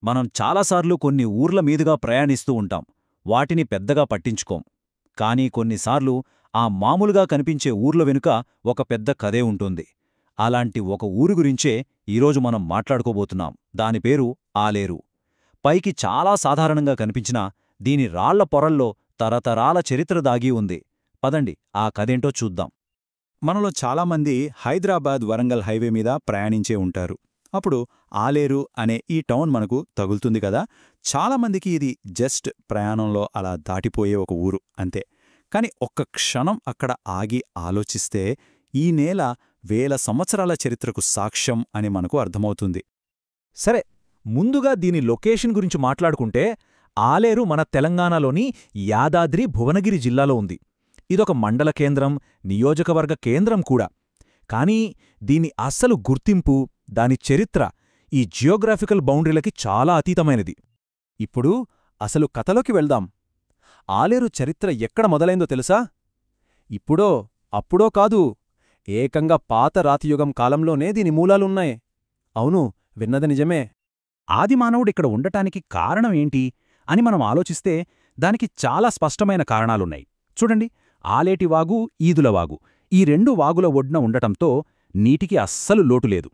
మనం చాలాసార్లు కొన్ని ఊర్ల మీదుగా ప్రయాణిస్తూ ఉంటాం. వాటిని పెద్దగా పట్టించుకోం. కానీ కొన్నిసార్లు ఆ మామూలుగా కనిపించే ఊర్ల వెనుక ఒక పెద్ద కథే ఉంటుంది. అలాంటి ఒక ఊరు గురించే ఈరోజు మనం మాట్లాడుకోబోతున్నాం. దాని పేరు ఆలేరు. పైకి చాలా సాధారణంగా కనిపించినా దీని రాళ్ల పొరల్లో తరతరాల చరిత్ర దాగి ఉంది. పదండి ఆ కథేంటో చూద్దాం. మనలో చాలామంది హైదరాబాద్ వరంగల్ హైవే మీద ప్రయాణించే ఉంటారు. అప్పుడు ఆలేరు అనే ఈ టౌన్ మనకు తగులుతుంది కదా. చాలామందికి ఇది జస్ట్ ప్రయాణంలో అలా దాటిపోయే ఒక ఊరు అంతే. కాని ఒక్క క్షణం అక్కడ ఆగి ఆలోచిస్తే ఈ నేల వేల సంవత్సరాల చరిత్రకు సాక్ష్యం అని మనకు అర్థమవుతుంది. సరే, ముందుగా దీని లొకేషన్ గురించి మాట్లాడుకుంటే ఆలేరు మన తెలంగాణలోని యాదాద్రి భువనగిరి జిల్లాలో ఉంది. ఇదొక మండల కేంద్రం, నియోజకవర్గ కేంద్రం కూడా. కానీ దీని అస్సలు గుర్తింపు, దాని చరిత్ర ఈ జియోగ్రాఫికల్ బౌండరీలకి చాలా అతీతమైనది. ఇప్పుడు అసలు కథలోకి వెళ్దాం. ఆలేరు చరిత్ర ఎక్కడ మొదలైందో తెలుసా? ఇప్పుడో అప్పుడో కాదు, ఏకంగా పాత రాతియుగం కాలంలోనే దీని మూలాలున్నాయి. అవును, విన్నది నిజమే. ఆదిమానవుడిక్కడ ఉండటానికి కారణం ఏంటి అని మనం ఆలోచిస్తే దానికి చాలా స్పష్టమైన కారణాలున్నాయి. చూడండి, ఆలేటివాగు, ఈదులవాగు, ఈ రెండు వాగుల ఒడ్డున ఉండటంతో నీటికి అస్సలు లోటులేదు.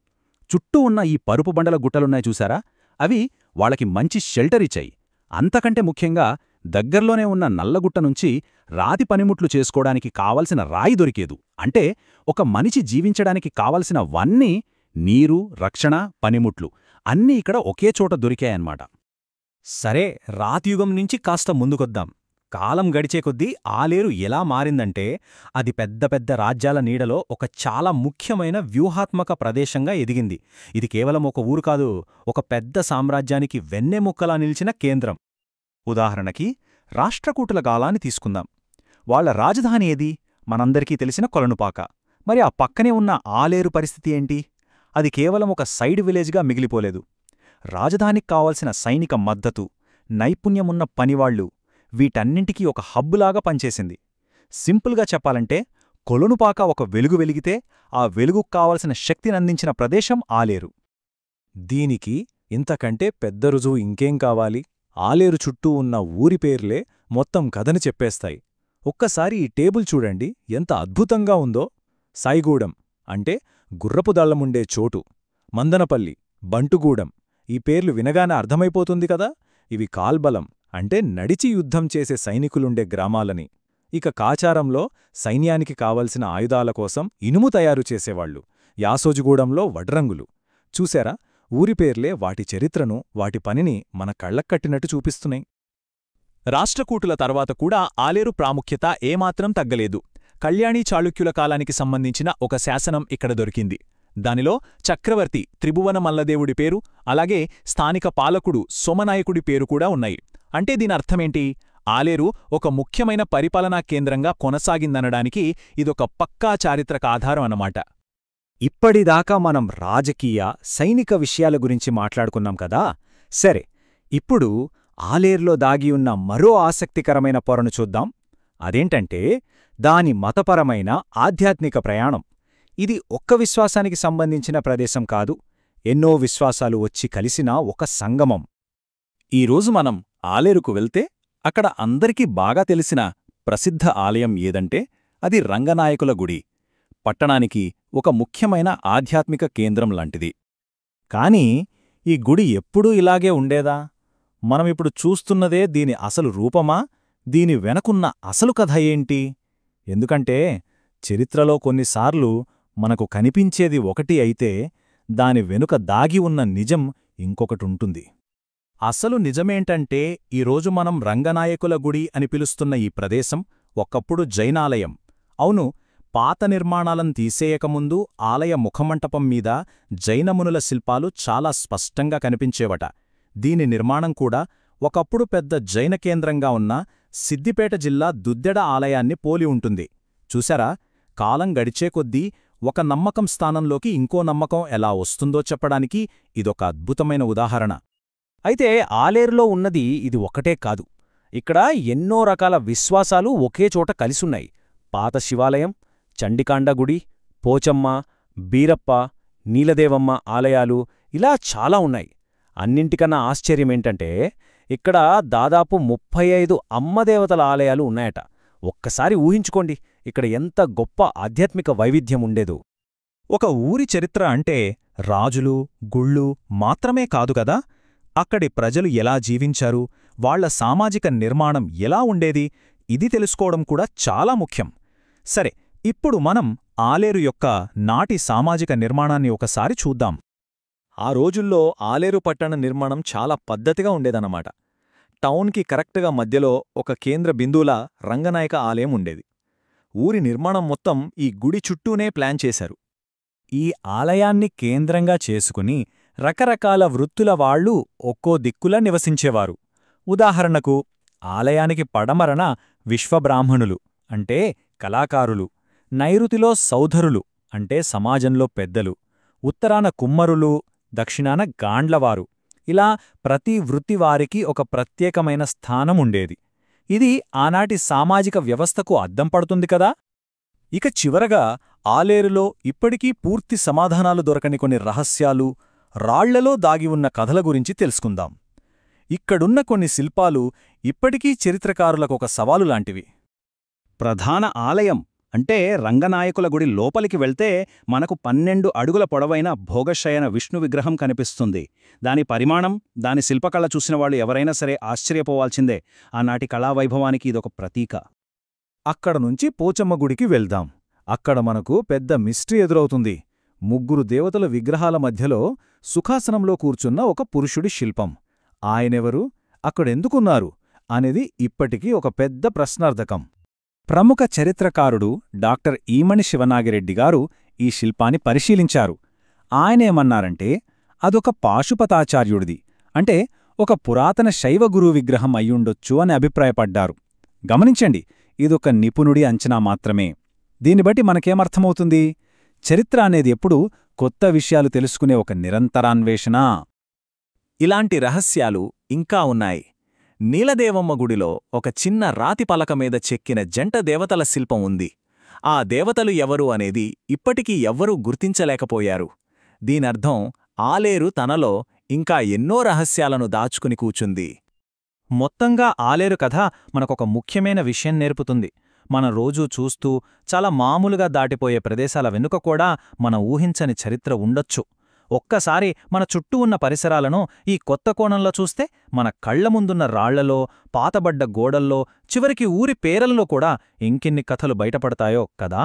చుట్టూ ఉన్న ఈ పరుపు బండల గుట్టలున్నాయి చూశారా, అవి వాళ్ళకి మంచి షెల్టరిచ్చాయి. అంతకంటే ముఖ్యంగా దగ్గర్లోనే ఉన్న నల్లగుట్ట నుంచి రాతి పనిముట్లు చేసుకోవడానికి కావలసిన రాయి దొరికేదు. అంటే ఒక మనిషి జీవించడానికి కావలసినవన్నీ, నీరు, రక్షణ, పనిముట్లు అన్నీ ఇక్కడ ఒకే చోట దొరికాయన్నమాట. సరే, రాతియుగం నుంచి కాస్త ముందుకొద్దాం. కాలం గడిచే కొద్దీ ఆలేరు ఎలా మారిందంటే అది పెద్ద పెద్ద రాజ్యాల నీడలో ఒక చాలా ముఖ్యమైన వ్యూహాత్మక ప్రదేశంగా ఎదిగింది. ఇది కేవలం ఒక ఊరు కాదు, ఒక పెద్ద సామ్రాజ్యానికి వెన్నెముక్కలా నిలిచిన కేంద్రం. ఉదాహరణకి రాష్ట్రకూటుల కాలాన్ని తీసుకుందాం. వాళ్ల రాజధాని ఏది? మనందరికీ తెలిసిన కొలనుపాక. మరి ఆ పక్కనే ఉన్న ఆలేరు పరిస్థితి ఏంటి? అది కేవలం ఒక సైడ్ విలేజ్గా మిగిలిపోలేదు. రాజధానికి కావలసిన సైనిక మద్దతు, నైపుణ్యమున్న పనివాళ్లు, వీటన్నింటికీ ఒక హబ్బులాగా పనిచేసింది. సింపుల్గా చెప్పాలంటే కొలనుపాక ఒక వెలుగు వెలిగితే ఆ వెలుగుకు కావలసిన శక్తినందించిన ప్రదేశం ఆలేరు. దీనికి ఇంతకంటే పెద్ద రుజువు ఇంకేం కావాలి? ఆలేరు చుట్టూ ఉన్న ఊరి పేర్లే మొత్తం కథని చెప్పేస్తాయి. ఒక్కసారి ఈ టేబుల్ చూడండి, ఎంత అద్భుతంగా ఉందో. సాయిగూడెం అంటే గుర్రపుదళ్లముండే చోటు, మందనపల్లి, బంటుగూడెం, ఈ పేర్లు వినగానే అర్థమైపోతుంది కదా, ఇవి కాల్బలం అంటే నడిచి యుద్ధం చేసే సైనికులుండే గ్రామాలని. ఇక కాచారంలో సైన్యానికి కావలసిన ఆయుధాల కోసం ఇనుము తయారు చేసేవాళ్లు. యాసోజుగూడెంలో వడ్రంగులు. చూశారా, ఊరి పేర్లే వాటి చరిత్రను, వాటి పనిని మన కళ్లక్కట్టినట్టు చూపిస్తున్నాయి. రాష్ట్రకూటుల తర్వాత కూడా ఆలేరు ప్రాముఖ్యత ఏమాత్రం తగ్గలేదు. కళ్యాణీ చాళుక్యుల కాలానికి సంబంధించిన ఒక శాసనం ఇక్కడ దొరికింది. దానిలో చక్రవర్తి త్రిభువన మల్లదేవుడి పేరు, అలాగే స్థానిక పాలకుడు సోమనాయకుడి పేరు కూడా ఉన్నాయి. అంటే దీనర్థమేంటి? ఆలేరు ఒక ముఖ్యమైన పరిపాలనా కేంద్రంగా కొనసాగిందనడానికి ఇదొక పక్కా చారిత్రక ఆధారం అన్నమాట. ఇప్పటిదాకా మనం రాజకీయ, సైనిక విషయాల గురించి మాట్లాడుకున్నాం కదా. సరే, ఇప్పుడు ఆలేరులో దాగియున్న మరో ఆసక్తికరమైన పొరను చూద్దాం. అదేంటంటే దాని మతపరమైన, ఆధ్యాత్మిక ప్రయాణం. ఇది ఒక్క విశ్వాసానికి సంబంధించిన ప్రదేశం కాదు, ఎన్నో విశ్వాసాలు వచ్చి కలిసిన ఒక సంగమం. ఈరోజు మనం ఆలేరుకు వెళ్తే అక్కడ అందరికీ బాగా తెలిసిన ప్రసిద్ధ ఆలయం ఏదంటే అది రంగనాయకుల గుడి. పట్టణానికి ఒక ముఖ్యమైన ఆధ్యాత్మిక కేంద్రం లాంటిది. కాని ఈ గుడి ఎప్పుడూ ఇలాగే ఉండేదా? మనమిప్పుడు చూస్తున్నదే దీని అసలు రూపమా? దీని వెనకున్న అసలు కథ ఏంటి? ఎందుకంటే చరిత్రలో కొన్నిసార్లు మనకు కనిపించేది ఒకటి అయితే దాని వెనుక దాగి ఉన్న నిజం ఇంకొకటుంటుంది. అసలు నిజమేంటంటే ఈరోజు మనం రంగనాయకుల గుడి అని పిలుస్తున్న ఈ ప్రదేశం ఒకప్పుడు జైనాలయం. అవును, పాత నిర్మాణాలను తీసేయకముందు ఆలయ ముఖమంటపం మీద జైనమునుల శిల్పాలు చాలా స్పష్టంగా కనిపించేవట. దీని నిర్మాణం కూడా ఒకప్పుడు పెద్ద జైన కేంద్రంగా ఉన్న సిద్దిపేట జిల్లా దుద్దెడ ఆలయాన్ని పోలి ఉంటుంది. చూశారా, కాలం గడిచే కొద్దీ ఒక నమ్మకం స్థానంలోకి ఇంకో నమ్మకం ఎలా వస్తుందో చెప్పడానికి ఇదొక అద్భుతమైన ఉదాహరణ. అయితే ఆలేరులో ఉన్నది ఇది ఒకటే కాదు. ఇక్కడ ఎన్నో రకాల విశ్వాసాలు ఒకే చోట కలిసున్నాయి. పాత శివాలయం, చండికాండగుడి, పోచమ్మ, బీరప్ప, నీలదేవమ్మ ఆలయాలు ఇలా చాలా ఉన్నాయి. అన్నింటికన్నా ఆశ్చర్యమేంటంటే ఇక్కడ దాదాపు 35 అమ్మదేవతల ఆలయాలు ఉన్నాయట. ఒక్కసారి ఊహించుకోండి ఇక్కడ ఎంత గొప్ప ఆధ్యాత్మిక వైవిధ్యం ఉండేదో. ఒక ఊరి చరిత్ర అంటే రాజులు, గుళ్ళు మాత్రమే కాదుగదా. అక్కడి ప్రజలు ఎలా జీవించారు, వాళ్ల సామాజిక నిర్మాణం ఎలా ఉండేది, ఇది తెలుసుకోవడం కూడా చాలా ముఖ్యం. సరే, ఇప్పుడు మనం ఆలేరు యొక్క నాటి సామాజిక నిర్మాణాన్ని ఒకసారి చూద్దాం. ఆ రోజుల్లో ఆలేరు పట్టణ నిర్మాణం చాలా పద్ధతిగా ఉండేదన్నమాట. టౌన్కి కరెక్ట్గా మధ్యలో ఒక కేంద్ర బిందువులా రంగనాయక ఆలయం ఉండేది. ఊరి నిర్మాణం మొత్తం ఈ గుడి చుట్టూనే ప్లాన్ చేశారు. ఈ ఆలయాన్ని కేంద్రంగా చేసుకుని రకరకాల వృత్తుల వాళ్లు ఒక్కో దిక్కులా నివసించేవారు. ఉదాహరణకు ఆలయానికి పడమరన విశ్వబ్రాహ్మణులు అంటే కళాకారులు, నైరుతిలో సౌధరులు అంటే సమాజంలో పెద్దలు, ఉత్తరాన కుమ్మరులు, దక్షిణాన గాండ్లవారు. ఇలా ప్రతి వృత్తివారికి ఒక ప్రత్యేకమైన స్థానముండేది. ఇది ఆనాటి సామాజిక వ్యవస్థకు అద్దం పడుతుంది కదా. ఇక చివరగా ఆలేరులో ఇప్పటికీ పూర్తి సమాధానాలు దొరకని కొన్ని రహస్యాలు, రాళ్లలో దాగి ఉన్న కథల గురించి తెలుసుకుందాం. ఇక్కడున్న కొన్ని శిల్పాలు ఇప్పటికీ చరిత్రకారులకొక సవాలు లాంటివి. ప్రధాన ఆలయం అంటే రంగనాయకుల గుడి లోపలికి వెళ్తే మనకు 12 అడుగుల పొడవైన భోగశయన విష్ణు విగ్రహం కనిపిస్తుంది. దాని పరిమాణం, దాని శిల్పకళ చూసిన వాళ్ళు ఎవరైనా సరే ఆశ్చర్యపోవాల్సిందే. ఆనాటి కళావైభవానికి ఇదొక ప్రతీక. అక్కడ నుంచి పోచమ్మ గుడికి వెళ్దాం. అక్కడ మనకు పెద్ద మిస్టరీ ఎదురవుతుంది. 3 దేవతల విగ్రహాల మధ్యలో సుఖాసనంలో కూర్చున్న ఒక పురుషుడి శిల్పం. ఆయనెవరు, అక్కడెందుకున్నారు అనేది ఇప్పటికీ ఒక పెద్ద ప్రశ్నార్థకం. ప్రముఖ చరిత్రకారుడు డాక్టర్ ఈమణి శివనాగిరెడ్డి గారు ఈ శిల్పాన్ని పరిశీలించారు. ఆయనేమన్నారంటే అదొక పాశుపతాచార్యుడిది, అంటే ఒక పురాతన శైవ గురువు విగ్రహం అయ్యుండొచ్చు అని అభిప్రాయపడ్డారు. గమనించండి, ఇదొక నిపుణుడి అంచనా మాత్రమే. దీన్ని బట్టి మనకేమర్థమవుతుంది? చరిత్ర అనేది ఎప్పుడూ కొత్త విషయాలు తెలుసుకునే ఒక నిరంతరాన్వేషణ. ఇలాంటి రహస్యాలు ఇంకా ఉన్నాయి. నీలదేవమ్మ గుడిలో ఒక చిన్న రాతి పలక మీద చెక్కిన జంట దేవతల శిల్పం ఉంది. ఆ దేవతలు ఎవరు అనేది ఇప్పటికీ ఎవ్వరూ గుర్తించలేకపోయారు. దీనర్థం ఆలేరు తనలో ఇంకా ఎన్నో రహస్యాలను దాచుకుని కూచుంది. మొత్తంగా ఆలేరు కథ మనకొక ముఖ్యమైన విషయం నేర్పుతుంది. మన రోజూ చూస్తూ చాలా మామూలుగా దాటిపోయే ప్రదేశాల వెనుక కూడా మన ఊహించని చరిత్ర ఉండొచ్చు. ఒక్కసారి మన చుట్టూ ఉన్న పరిసరాలను ఈ కొత్త కోణంలో చూస్తే మన కళ్ల ముందున్న రాళ్లలో, పాతబడ్డ గోడల్లో, చివరికి ఊరి పేరల్లో కూడా ఇంకెన్ని కథలు బయటపడతాయో కదా.